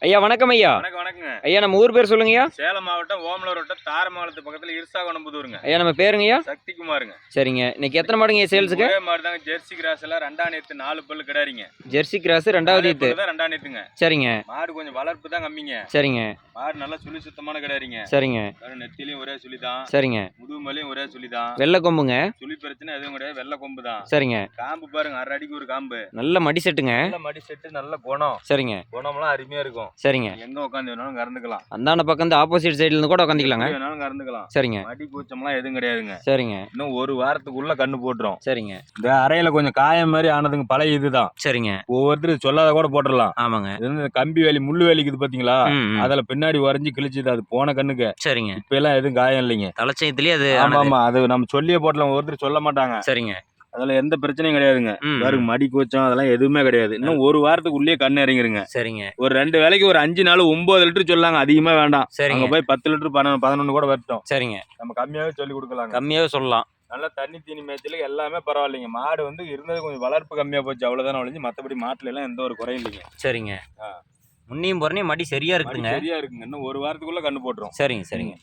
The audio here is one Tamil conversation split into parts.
ஐயா வணக்கம் ஐயா. வணக்கங்க ஐயா நம்ம ஊர் பேர் சொல்லுங்கய்யா. சேலம் மாவட்டம் ஓமலூர் வட்டம் தாரமங்கலத்து பக்கத்துல இருசாகனம்புதூருங்க. ஐயா நம்ம பேருங்கய்யா சக்திகுமாருங்க. சரிங்க. இன்னைக்கு எத்தனை மாடுங்க சேல்ஸுக்கு? ஒரே மாடு தாங்க. ஜெர்சி கிராஸ் எல்லாம் ரெண்டாம் நேத்து 4 பல்லு கிடாரிங்க. ஜெர்சி கிராஸ் ரெண்டாவது ஈத்து. ரெண்டாம் நேத்துங்க. சரிங்க. மாடு கொஞ்சம் வளர்ப்பு தான் கம்மிங்க. சரிங்க. மாடு நல்லா சுழி சுத்தமான கிடாரிங்க. சரிங்க. நெத்திலையும் ஒரே சுழி தான். சரிங்க. முதுகுமலையும் ஒரே சுழி தான். வெள்ளை கொம்புங்க. சுழி பிரச்சனை எதுவும் கிடையாது. வெள்ளை கொம்பு தான். சரிங்க. காம்பு பாருங்க 1/2 அடிக்கு ஒரு காம்பு. நல்ல மடி செட்டுங்க. நல்ல மடி செட்டு, நல்ல குணம். சரிங்க. குணம்லாம் அருமையா இருக்கும். சரிங்க. எங்க உட்காந்து வேணாலும் கறந்துக்கலாம். அந்தாண்ட பக்கம் இந்த ஆப்போசிட் சைடுல இருந்து கூட உட்காந்துக்கலாங்க. வேணாலும் கறந்துக்கலாம். சரிங்க. மடி கூச்சம்லாம் எதுவும் கிடையாதுங்க. சரிங்க. இன்னும் ஒரு வாரத்துக்குள்ள கண்ணு போட்டுரும். சரிங்க. இந்த அறையில கொஞ்சம் காயம் மாதிரி ஆனதுங்க, பழைய இதுதான். சரிங்க. ஒவ்வொருத்தரும் சொல்லாத கூட போட்டுடலாம். ஆமாங்க. இது கம்பி வேலி முள்ளு வேலிக்குது பாத்தீங்களா, அதுல பின்னாடி வரைஞ்சு கிழிச்சுது. அது போன கண்ணுக்கு. சரிங்க. இப்ப எல்லாம் எதுவும் காயம் இல்லைங்க. தலைச்சயத்திலேயே அது. ஆமா ஆமா, அது நம்ம சொல்லியே போட்டலாம். ஒருத்தர் சொல்ல மாட்டாங்க. சரிங்க. அதுல எந்த பிரச்சனையும் கிடையாதுங்க. பாருங்க மடி கூச்சம் அதெல்லாம் எதுவுமே கிடையாது. இன்னும் ஒரு வாரத்துக்கு உள்ளே கண்ணு இறங்கிருங்க. சரிங்க. ஒரு 2 வேலைக்கு ஒரு 5 நாள் 9 லிட்டர் சொல்லாங்க. அதிகமா வேண்டாம். சரிங்க. போய் 10 லிட்டர் 11 கூட வரட்டும். சரிங்க. நம்ம கம்மியாவே சொல்லி கொடுக்கலாம். கம்மியாவே சொல்லலாம். நல்லா தண்ணி தீனி மேய்ச்சலுக்கு எல்லாமே பரவாயில்லைங்க. மாடு வந்து இருந்தது கொஞ்சம் வளர்ப்பு கம்மியா போச்சு, அவ்வளவுதானே ஒழிஞ்சு. மத்தபடி மாட்டுல எல்லாம் எந்த ஒரு குறையும் இல்லைங்க. சரிங்க. முன்னையும் போறனே மடி சரியா இருக்குங்க. சரியா இருக்குங்க. இன்னும் ஒரு வாரத்துக்குள்ள கண்ணு போட்டுரும். சரிங்க. சரிங்க.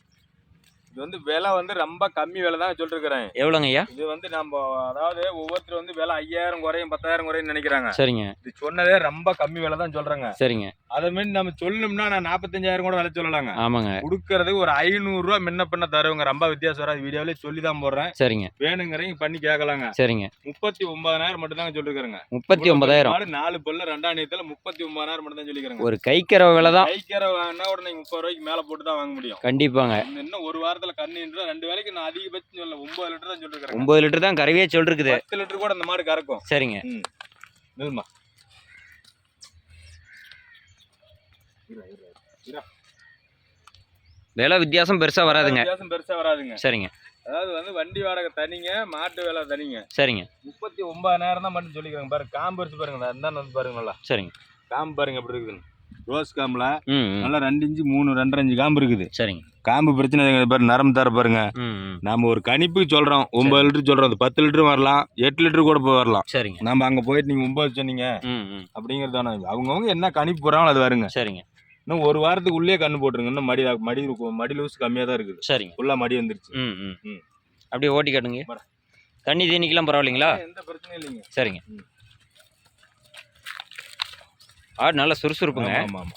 இது வந்து விலை வந்து ரொம்ப கம்மி விலை தான் சொல்லிருக்கிறேன். எவ்வளோங்க ஐயா? இது வந்து நம்ம அதாவது ஒவ்வொருத்தர் வந்து விலை 5000 குறையும் 10000 குறையும் நினைக்கிறாங்க. சரிங்க. இது சொன்னதே ரொம்ப கம்மி விலை தான் சொல்றாங்க. சரிங்க. அதை மீறி நம்ம சொல்லணும்னா நான் 45000 கூட விலை சொல்லலாங்க. ஆமாங்க. கொடுக்கறதுக்கு ஒரு 500 ரூபா முன்ன பண்ண தருவங்க. ரொம்ப வித்தியாசம் வராது. வீடியோவிலே சொல்லி தான் போடுறேன். சரிங்க. வேணுங்கிறீங்க பண்ணி கேட்கலாங்க. சரிங்க. 39000 மட்டும் தாங்க சொல்லிருக்காங்க. 39000. 4 பல்லு 2ஆம் நேத்துல 39000 மட்டும் தான் சொல்லிக்கிறாங்க. ஒரு கைக்கற விலை தான். கைக்கற வேணா கூட நீங்க 30 ரூபாய்க்கு மேல போட்டு தான் வாங்க முடியும். கண்டிப்பாங்க. இன்னும் ஒரு வாரத்துல கண்ணு 2 வேலைக்கு நான் அதிகபட்சம் சொல்ல 9 லிட்டர் தான் சொல்லிருக்கேன். 9 லிட்டர் தான் கறவையே சொல்லிருக்குது. 10 லிட்டர் கூட அந்த மாடு கறக்கும். சரிங்க. நில்மா. விலை வித்தியாசம் பெருசா வராதுங்க. வித்தியாசம் பெருசா வராதுங்க. சரிங்க. அதாவது வந்து வண்டி வாடகை தனிங்க, மாட்டு வேலை தனிங்க. சரிங்க. 39000 தான் மட்டும் சொல்லிக்கிறாங்க. பாருங்க காம்பு அரிசி பாருங்க. அந்த வந்து பாருங்க நல்லா. சரிங்க. காம்பு பாருங்க எப்படி இருக்குதுன்னு. ரோஸ் காம்புல நல்லா 2 இன்ச்சு 3 2.5 இன்ச்சு காம்பு இருக்குது. சரிங்க. காம்பு பிரச்சனை பாருங்க. நரம் தர பாருங்க. நாம ஒரு கணிப்புக்கு சொல்றோம் 9 லிட்டர் சொல்றோம். அது 10 லிட்டர் வரலாம், 8 லிட்டர் கூட போய் வரலாம். சரிங்க. நம்ம அங்க போயிட்டு நீங்க 9 சொன்னீங்க அப்படிங்கறதான. அவங்கவுங்க என்ன கணிப்பு போறாங்களோ அது வருங்க. சரிங்க. இன்னும் ஒரு வாரத்துக்கு உள்ளே கண்ணு போட்டுருங்க. இன்னும் மடி லூஸ் கம்மியா தான் இருக்குது. சரிங்க. ஃபுல்லா மடி வந்துருச்சு. அப்படியே ஓட்டி காட்டுங்க. தண்ணி தீனிக்கெல்லாம் பரவாயில்லைங்களா? எந்த பிரச்சனையும் இல்லைங்க. சரிங்க. ஆடு நல்லா சுறுசுறுப்புங்க. ஆமா ஆமா.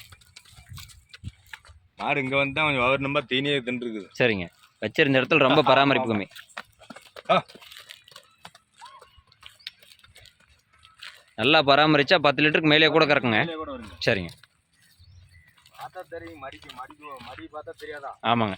மாடு இங்க வந்து தான் கொஞ்சம் அவர் நம்பர் தீனியே தின்னு இருக்குது. சரிங்க. வச்சிருந்த இடத்துல ரொம்ப பராமரிப்பு கம்மி. நல்லா பராமரிச்சா 10 லிட்டருக்கு மேலே கூட கறக்குங்க. சரிங்க. பார்த்தா தெரியும். மடி பார்த்தா தெரியாதா? ஆமாங்க.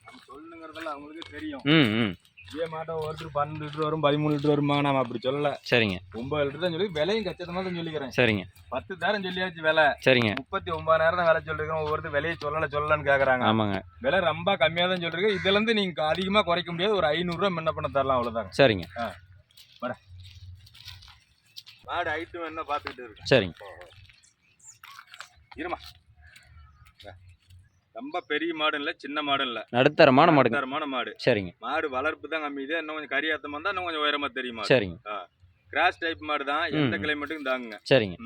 நம்ம சொல்லணுங்கிறதெல்லாம் அவங்களுக்கு தெரியும். இதே மாட்டோம் ஒருத்தர் 12 லிட்டர் வரும், 13 லிட்டர் வருமா, நாம அப்படி சொல்லல. சரிங்க. 9 லிட்டர் தான் சொல்லி விலையும் கச்சிதமா தான் சொல்லிக்கிறேன். சரிங்க. 10,000 சொல்லியாச்சு விலை. சரிங்க. 39000 தான் விலை சொல்லிருக்கோம். ஒவ்வொருத்தர் விலையை சொல்லலான்னு கேக்குறாங்க. ஆமாங்க. விலை ரொம்ப கம்மியா தான் சொல்லிருக்கேன். இதுல இருந்து நீங்க அதிகமா குறைக்க முடியாது. ஒரு 500 ரூபா முன்ன பண்ண தரலாம், அவ்வளவுதாங்க. சரிங்க. மாடு ஐட்டம் என்ன பாத்துக்கிட்டு இருக்கு. சரிங்க. இருமா. ரொம்ப பெரிய மாடு இல்ல, சின்ன மாடு இல்ல, நடுத்தரமான மாடு. சரிங்க. மாடு வளர்ப்பு தான் கம்மி. இது இன்னும் கொஞ்சம் கரியாத்தமா இருந்தா இன்னும் கொஞ்சம் உயரமா தெரியுமா. சரிங்க. கிராஸ் டைப் மாடு தான். எந்த கிளைமேட்டுக்கும் தாங்குங்க. சரிங்க.